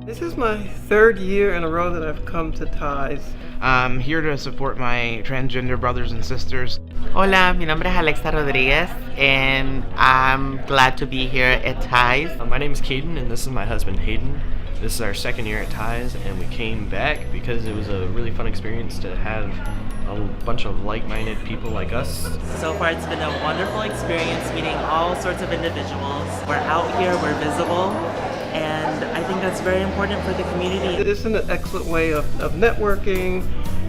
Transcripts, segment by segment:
This is my third year in a row that I've come to Ties. I'm here to support my transgender brothers and sisters. Hola, mi nombre es Alexa Rodriguez, and I'm glad to be here at Ties. My name is Caden, and this is my husband Hayden. This is our second year at Ties, and we came back because it was a really fun experience to have a bunch of like-minded people like us. So far it's been a wonderful experience meeting all sorts of individuals. We're out here, we're visible, and I think that's very important for the community. It is an excellent way of networking.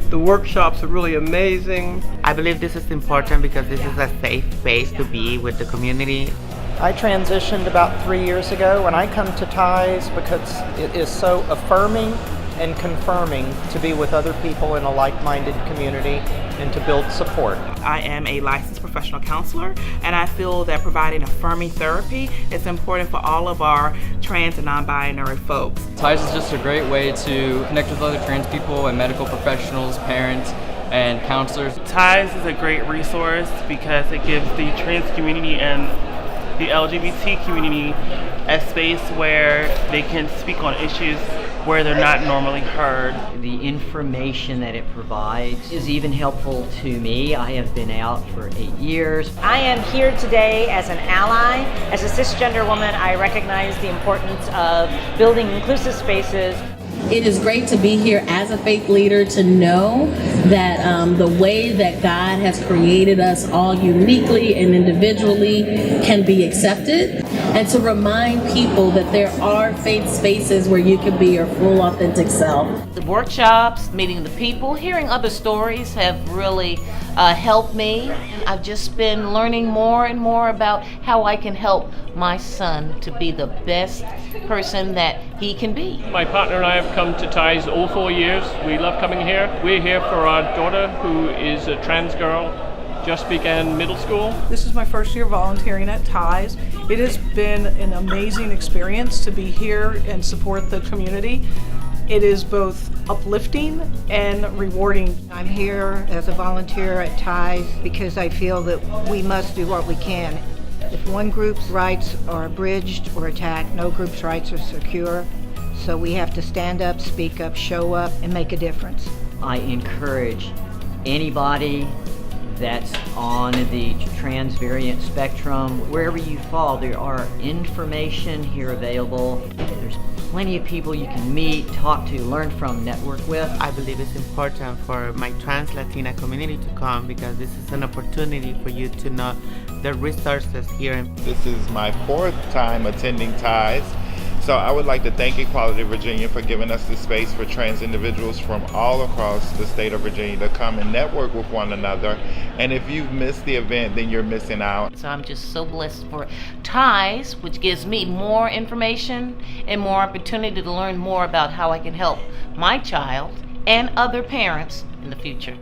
The workshops are really amazing. I believe this is important because this is a safe space to be with the community. I transitioned about 3 years ago, and I come to Ties because it is so affirming and confirming to be with other people in a like-minded community and to build support. I am a licensed professional counselor, and I feel that providing affirming therapy is important for all of our trans and non-binary folks. Ties is just a great way to connect with other trans people and medical professionals, parents, and counselors. Ties is a great resource because it gives the trans community and the LGBT community a space where they can speak on issues where they're not normally heard. The information that it provides is even helpful to me. I have been out for 8 years. I am here today as an ally. As a cisgender woman, I recognize the importance of building inclusive spaces. It is great to be here as a faith leader to know that the way that God has created us all uniquely and individually can be accepted, and to remind people that there are faith spaces where you can be your full authentic self. The workshops, meeting the people, hearing other stories have really helped me. I've just been learning more and more about how I can help my son to be the best person that he can be. My partner and I have come to Ties all 4 years. We love coming here. We're here for our daughter who is a trans girl, just began middle school. This is my first year volunteering at Ties. It has been an amazing experience to be here and support the community. It is both uplifting and rewarding. I'm here as a volunteer at Ties because I feel that we must do what we can. If one group's rights are abridged or attacked, no group's rights are secure. So we have to stand up, speak up, show up, and make a difference. I encourage anybody that's on the trans variant spectrum, wherever you fall, there are information here available. There's plenty of people you can meet, talk to, learn from, network with. I believe it's important for my trans Latina community to come because this is an opportunity for you to know the resources here. This is my 4th time attending Ties. So I would like to thank Equality Virginia for giving us the space for trans individuals from all across the state of Virginia to come and network with one another. And if you've missed the event, then you're missing out. So I'm just so blessed for Ties, which gives me more information and more opportunity to learn more about how I can help my child and other parents in the future.